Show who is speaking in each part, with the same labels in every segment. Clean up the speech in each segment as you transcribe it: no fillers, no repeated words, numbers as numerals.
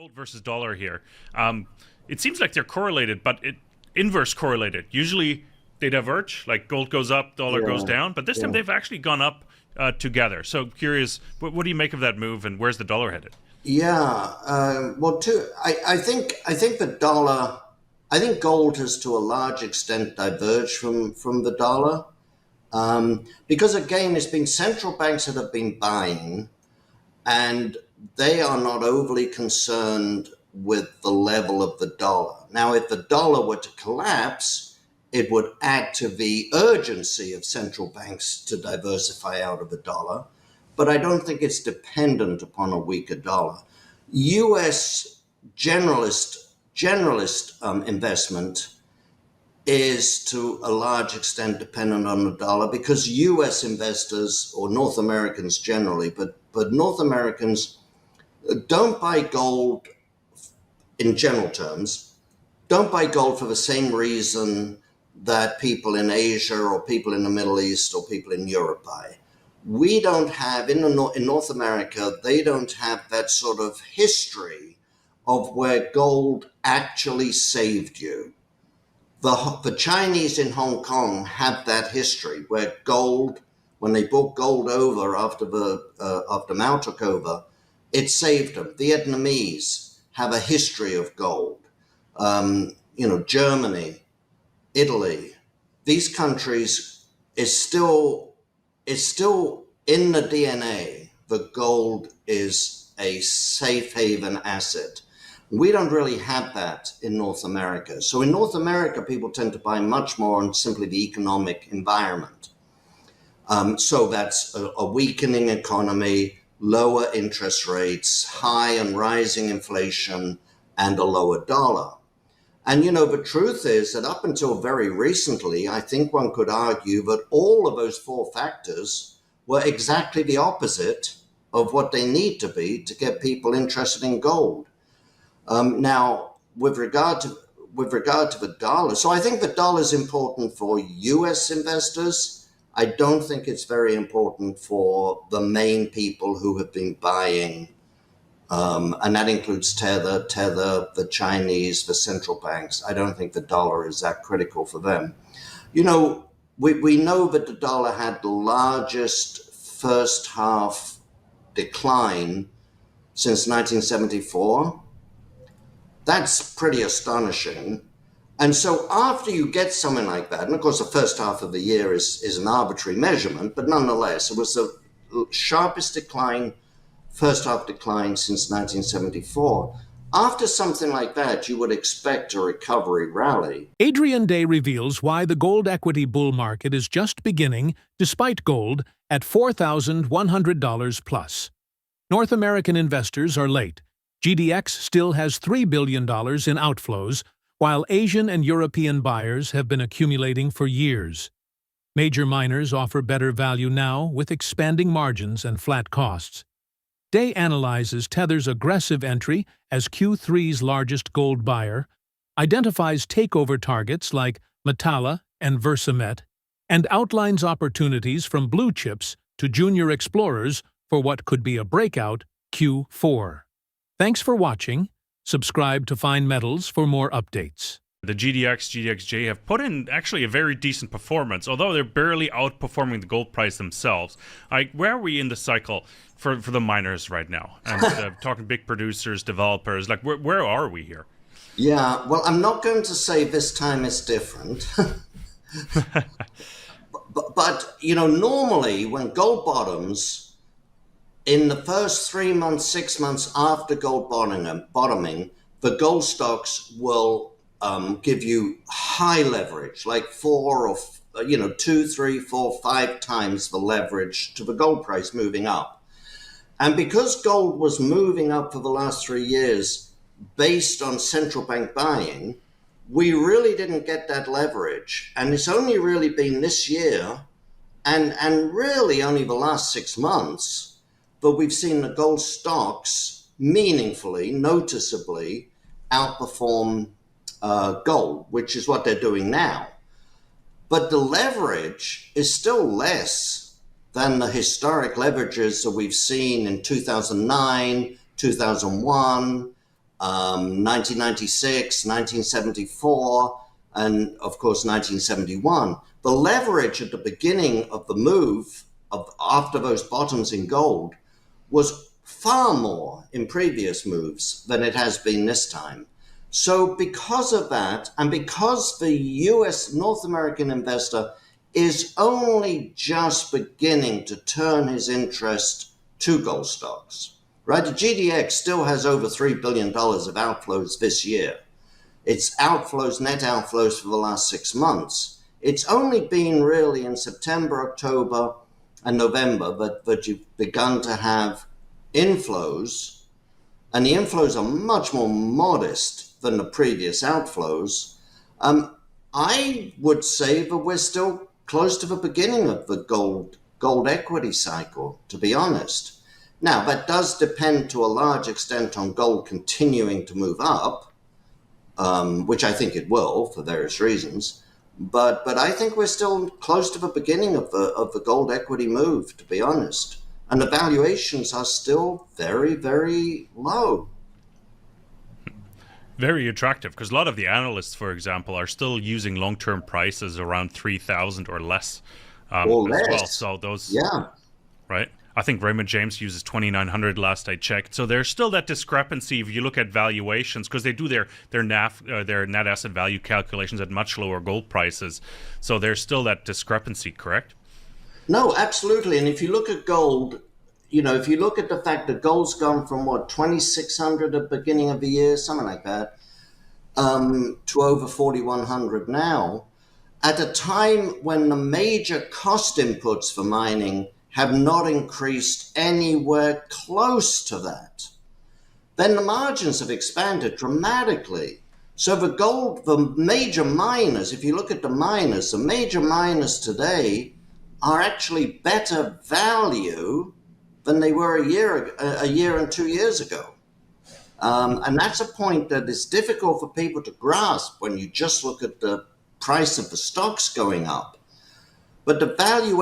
Speaker 1: gold versus dollar here. It seems like they're correlated, but inverse correlated. Usually they diverge, like gold goes up, dollar goes down, but this time they've actually gone up together. So curious, what do you make of that move, and where's the dollar headed?
Speaker 2: I think the dollar, I think gold has to a large extent diverged from the dollar, because again, it's been central banks that have been buying, and they are not overly concerned with the level of the dollar. Now, if the dollar were to collapse, it would add to the urgency of central banks to diversify out of the dollar. But I don't think it's dependent upon a weaker dollar. U.S. generalist investment is to a large extent dependent on the dollar, because U.S. investors, or North Americans generally, but North Americans don't buy gold in general terms, don't buy gold for the same reason that people in Asia or people in the Middle East or people in Europe buy. We don't have, in North America, they don't have that sort of history of where gold actually saved you. The Chinese in Hong Kong have that history where gold, when they brought gold over after Mao took over, it saved them. Vietnamese have a history of gold. Germany, Italy, these countries is still in the DNA that gold is a safe haven asset. We don't really have that in North America. So in North America, people tend to buy much more on simply the economic environment. So that's a weakening economy, lower interest rates, high and rising inflation, and a lower dollar. And, the truth is that up until very recently, I think one could argue that all of those four factors were exactly the opposite of what they need to be to get people interested in gold. Now, with regard to the dollar, so I think the dollar is important for U.S. investors. I don't think it's very important for the main people who have been buying, and that includes Tether, the Chinese, the central banks. I don't think the dollar is that critical for them. We know that the dollar had the largest first half decline since 1974. That's pretty astonishing. And so after you get something like that, and of course the first half of the year is an arbitrary measurement, but nonetheless, it was the sharpest first half decline since 1974. After something like that, you would expect a recovery rally.
Speaker 3: Adrian Day reveals why the gold equity bull market is just beginning, despite gold at $4,100 plus. North American investors are late. GDX still has $3 billion in outflows, while Asian and European buyers have been accumulating for years. Major miners offer better value now with expanding margins and flat costs. Day analyzes Tether's aggressive entry as Q3's largest gold buyer, identifies takeover targets like Metalla and Versamet, and outlines opportunities from blue chips to junior explorers for what could be a breakout Q4. Thanks for watching. Subscribe to Fine Metals for more updates.
Speaker 1: The GDX, GDXJ have put in actually a very decent performance, although they're barely outperforming the gold price themselves. Where are we in the cycle for the miners right now? And talking big producers, developers, where are we here?
Speaker 2: Yeah, well, I'm not going to say this time is different. but normally when gold bottoms, in the first 3 months, 6 months after gold bottoming, the gold stocks will give you high leverage, like 2, 3, 4, 5 times the leverage to the gold price moving up. And because gold was moving up for the last 3 years based on central bank buying, we really didn't get that leverage. And it's only really been this year and really only the last 6 months, but we've seen the gold stocks meaningfully, noticeably outperform gold, which is what they're doing now. But the leverage is still less than the historic leverages that we've seen in 2009, 2001, 1996, 1974, and of course 1971. The leverage at the beginning of the move after those bottoms in gold was far more in previous moves than it has been this time. So because of that, and because the US North American investor is only just beginning to turn his interest to gold stocks, right? The GDX still has over $3 billion of outflows this year. It's outflows, net outflows for the last 6 months. It's only been really in September, October, and November that you've begun to have inflows, and the inflows are much more modest than the previous outflows. I would say that we're still close to the beginning of the gold equity cycle, to be honest. Now, that does depend to a large extent on gold continuing to move up, which I think it will for various reasons. But I think we're still close to the beginning of the gold equity move, to be honest. And the valuations are still very, very low.
Speaker 1: Very attractive, because a lot of the analysts, for example, are still using long-term prices around 3,000 or less
Speaker 2: Or
Speaker 1: as
Speaker 2: less.
Speaker 1: well. So those,
Speaker 2: Yeah.
Speaker 1: right? I think Raymond James uses 2,900 last I checked. So there's still that discrepancy if you look at valuations, because they do their their net asset value calculations at much lower gold prices. So there's still that discrepancy, correct?
Speaker 2: No, absolutely. And if you look at gold, if you look at the fact that gold's gone from 2,600 at the beginning of the year, something like that, to over 4,100 now, at a time when the major cost inputs for mining have not increased anywhere close to that, then the margins have expanded dramatically. So the major miners, if you look at the major miners today are actually better value than they were a year and 2 years ago. And that's a point that is difficult for people to grasp when you just look at the price of the stocks going up. But the value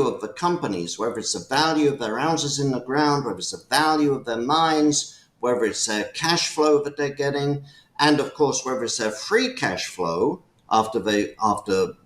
Speaker 2: of the companies, whether it's the value of their ounces in the ground, whether it's the value of their mines, whether it's their cash flow that they're getting, and of course, whether it's their free cash flow after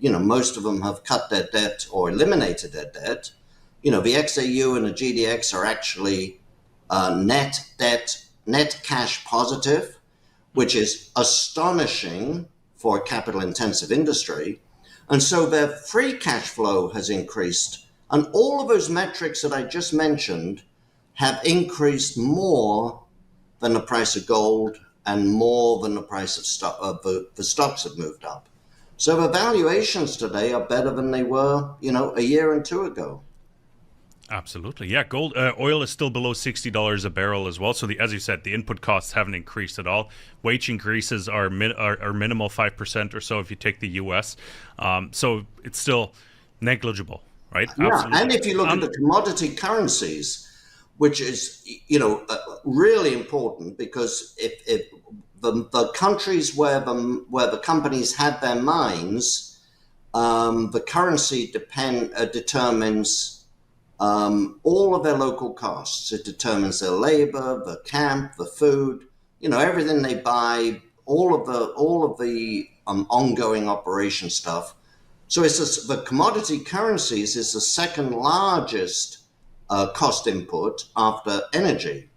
Speaker 2: most of them have cut their debt or eliminated their debt. The XAU and the GDX are actually net cash positive, which is astonishing for a capital intensive industry. And so their free cash flow has increased. And all of those metrics that I just mentioned have increased more than the price of gold and more than the price of the stocks have moved up. So the valuations today are better than they were, a year and two ago.
Speaker 1: Absolutely, yeah. Gold, oil is still below $60 a barrel as well. So, as you said, the input costs haven't increased at all. Wage increases are minimal, 5% or so if you take the U.S. So it's still negligible, right?
Speaker 2: Yeah,
Speaker 1: Absolutely.
Speaker 2: and if you look at the commodity currencies, which is really important, because if the countries where the companies have their mines, the currency determines all of their local costs. It determines their labor, the camp, the food, everything they buy, all of the ongoing operation stuff. So the commodity currencies is the second largest cost input after energy.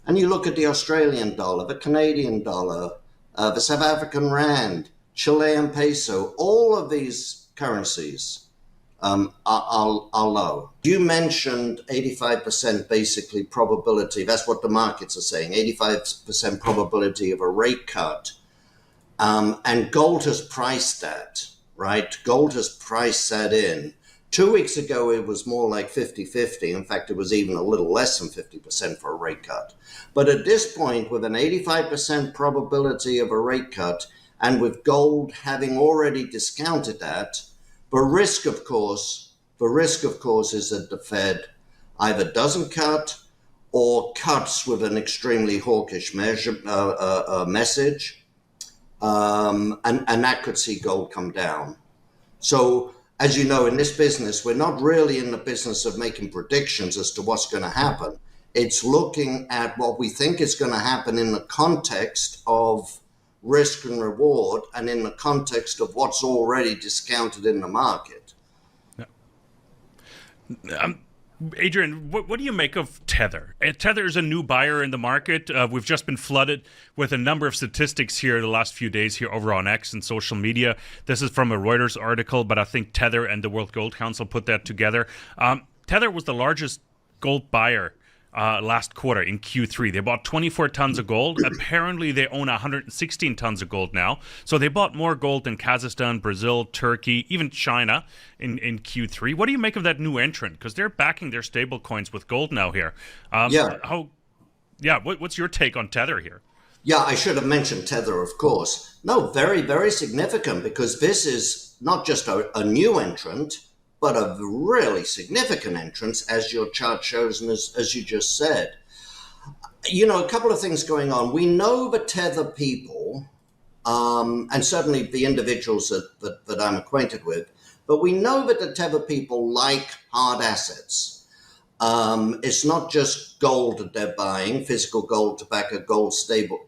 Speaker 2: And you look at the Australian dollar, the Canadian dollar, the South African rand, Chilean peso, all of these currencies are low. You mentioned 85% basically probability. That's what the markets are saying, 85% probability of a rate cut. And gold has priced that, right? Gold has priced that in. 2 weeks ago, it was more like 50-50. In fact, it was even a little less than 50% for a rate cut. But at this point, with an 85% probability of a rate cut, and with gold having already discounted that, the risk, of course, is that the Fed either doesn't cut or cuts with an extremely hawkish message, and that could see gold come down. So, as you know, in this business, we're not really in the business of making predictions as to what's going to happen. It's looking at what we think is going to happen in the context of risk and reward and in the context of what's already discounted in the market.
Speaker 1: Adrian, what do you make of Tether? Tether is a new buyer in the market. We've just been flooded with a number of statistics here the last few days here over on X and social media. This is from a Reuters article, but I think Tether and the World Gold Council put that together. Tether was the largest gold buyer last quarter in Q3. They bought 24 tons of gold. Apparently, they own 116 tons of gold now. So they bought more gold than Kazakhstan, Brazil, Turkey, even China in Q3. What do you make of that new entrant? Because they're backing their stable coins with gold now here. What's your take on Tether here?
Speaker 2: Yeah, I should have mentioned Tether, of course. No, very, very significant, because this is not just a new entrant, but a really significant entrance, as your chart shows and as you just said. You know, a couple of things going on. We know the Tether people, and certainly the individuals that I'm acquainted with, but we know that the Tether people like hard assets. It's not just gold that they're buying, physical gold to back their gold stable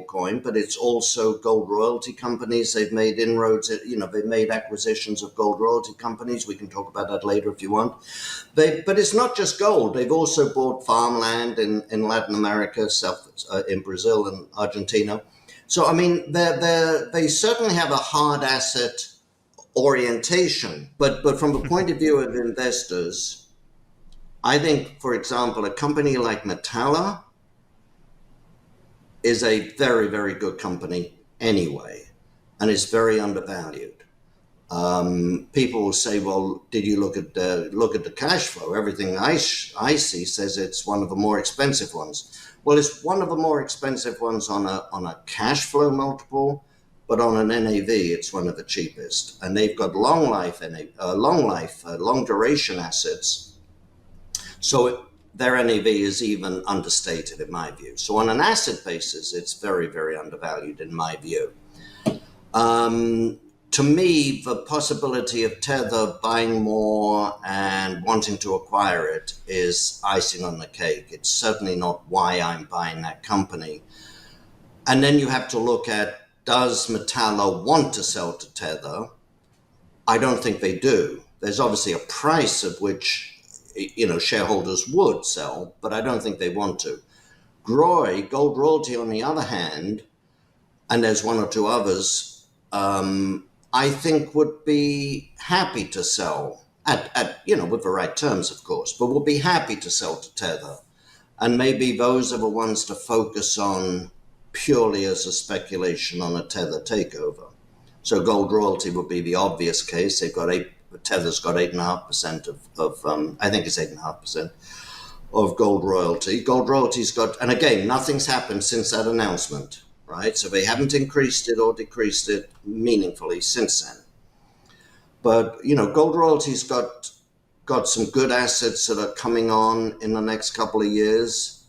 Speaker 2: coin, but it's also gold royalty companies. They've made inroads, they've made acquisitions of gold royalty companies. We can talk about that later if you want. But it's not just gold. They've also bought farmland in Latin America, in Brazil and Argentina. So, I mean, they certainly have a hard asset orientation, but from the point of view of investors, I think, for example, a company like Metalla is a very, very good company anyway, and is very undervalued. People will say, "Well, did you look at the cash flow? Everything I see says it's one of the more expensive ones." Well, it's one of the more expensive ones on a cash flow multiple, but on an NAV, it's one of the cheapest, and they've got long duration assets. So their NAV is even understated in my view. So on an asset basis, it's very, very undervalued in my view. To me, the possibility of Tether buying more and wanting to acquire it is icing on the cake. It's certainly not why I'm buying that company. And then you have to look at, does Metalla want to sell to Tether? I don't think they do. There's obviously a price at which shareholders would sell, but I don't think they want to. Groy, Gold Royalty, on the other hand, and there's one or two others, I think would be happy to sell at with the right terms, of course, but would be happy to sell to Tether. And maybe those are the ones to focus on purely as a speculation on a Tether takeover. So Gold Royalty would be the obvious case. Tether's got 8.5% of I think it's 8.5% of Gold Royalty. Gold Royalty's got, and again, nothing's happened since that announcement, right? So they haven't increased it or decreased it meaningfully since then. But, Gold Royalty's got some good assets that are coming on in the next couple of years.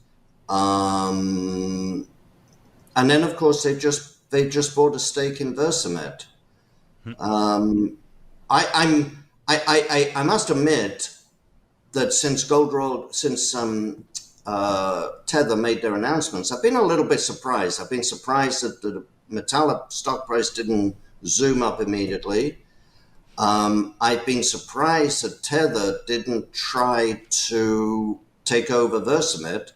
Speaker 2: And then, of course, they've just bought a stake in Versamet. I must admit that since Tether made their announcements, I've been a little bit surprised. I've been surprised that the Metalla stock price didn't zoom up immediately. I've been surprised that Tether didn't try to take over Versamet,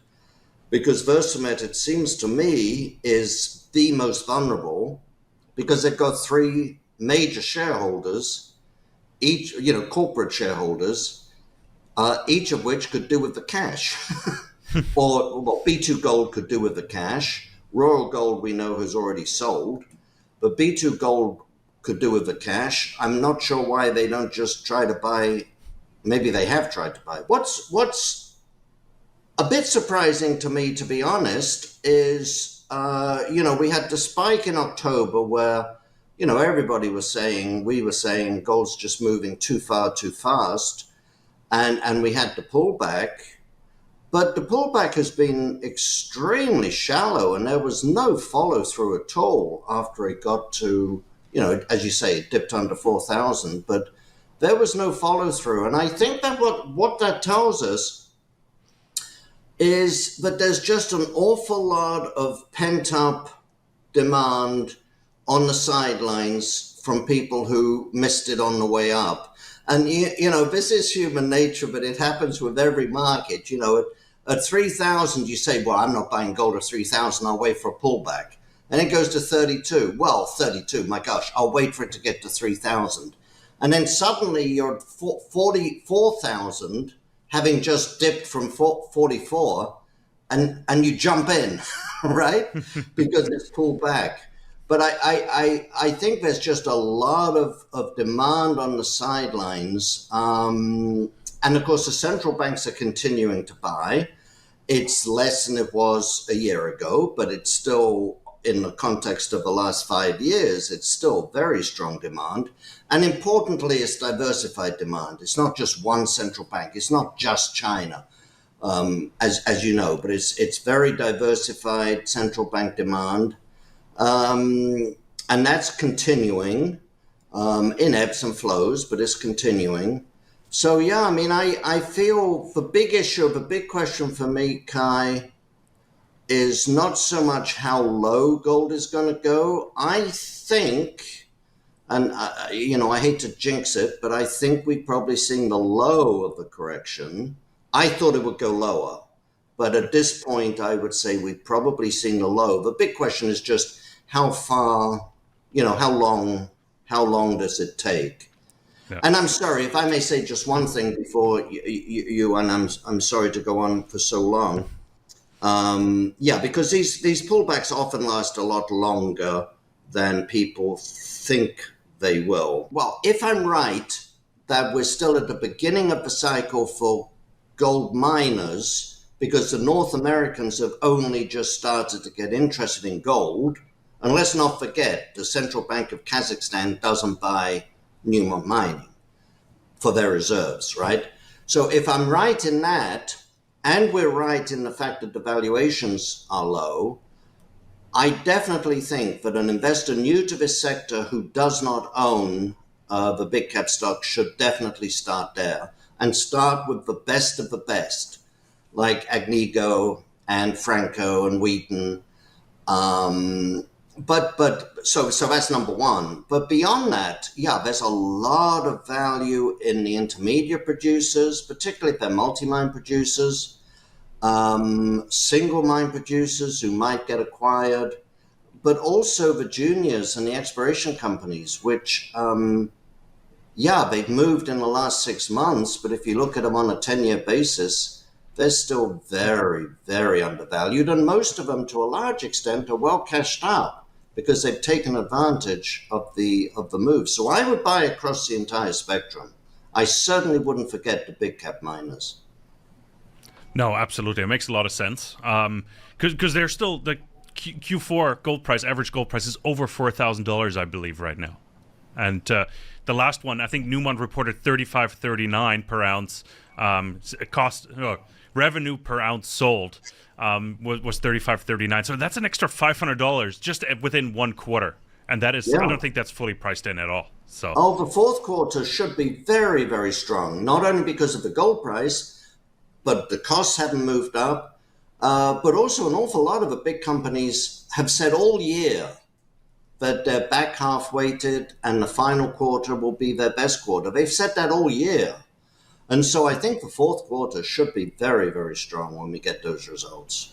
Speaker 2: because Versamet, it seems to me, is the most vulnerable, because they've got three major shareholders, each, corporate shareholders, each of which could do with the cash. Or what B2 Gold could do with the cash. Royal Gold, we know, has already sold, but B2 Gold could do with the cash. I'm not sure why they don't just try to buy. Maybe they have tried to buy. What's a bit surprising to me, to be honest, is, we had the spike in October where, everybody was saying, we were saying gold's just moving too far, too fast. And we had the pullback. But the pullback has been extremely shallow, and there was no follow through at all after it got to, as you say, it dipped under 4,000, but there was no follow through. And I think that what that tells us is that there's just an awful lot of pent up demand on the sidelines from people who missed it on the way up. And, this is human nature, but it happens with every market. At 3,000, you say, well, I'm not buying gold at 3,000. I'll wait for a pullback. And it goes to 32. Well, 32, my gosh, I'll wait for it to get to 3,000. And then suddenly you're at 44,000, having just dipped from 44, and you jump in, right? Because it's pulled back. But I think there's just a lot of demand on the sidelines. And of course, the central banks are continuing to buy. It's less than it was a year ago, but it's still, in the context of the last 5 years, it's still very strong demand. And importantly, it's diversified demand. It's not just one central bank. It's not just China, as you know, but it's very diversified central bank demand. And that's continuing in ebbs and flows, but it's continuing. So, yeah, I mean, I feel the big question for me, Kai, is not so much how low gold is going to go. I think, and, I hate to jinx it, but I think we've probably seen the low of the correction. I thought it would go lower. But at this point, I would say we've probably seen the low. The big question is just how far, how long does it take? Yeah. And I'm sorry, if I may say just one thing before you and I'm sorry to go on for so long. Because these pullbacks often last a lot longer than people think they will. Well, if I'm right that we're still at the beginning of the cycle for gold miners, because the North Americans have only just started to get interested in gold, and let's not forget, the Central Bank of Kazakhstan doesn't buy Newmont Mining for their reserves, right? So if I'm right in that, and we're right in the fact that the valuations are low, I definitely think that an investor new to this sector who does not own the big cap stock should definitely start there and start with the best of the best, like Agnico and Franco and Wheaton. So that's number one. But beyond that, there's a lot of value in the intermediate producers, particularly if they're multi-mine producers, single mine producers who might get acquired, but also the juniors and the exploration companies, which, they've moved in the last 6 months, but if you look at them on a 10-year basis, they're still very, very undervalued. And most of them, to a large extent, are well cashed out, because they've taken advantage of the move. So I would buy across the entire spectrum. I certainly wouldn't forget the big cap miners.
Speaker 1: No, absolutely. It makes a lot of sense. Because they're still, the Q4 gold price, average gold price is over $4,000, I believe, right now. And the last one, I think Newmont reported $35.39 per ounce. Revenue per ounce sold was $35.39. So that's an extra $500 just within 1 quarter. And that is, I don't think that's fully priced in at all. So,
Speaker 2: the fourth quarter should be very, very strong, not only because of the gold price, but the costs haven't moved up. But also an awful lot of the big companies have said all year that they're back half weighted and the final quarter will be their best quarter. They've said that all year. And so I think the fourth quarter should be very, very strong when we get those results.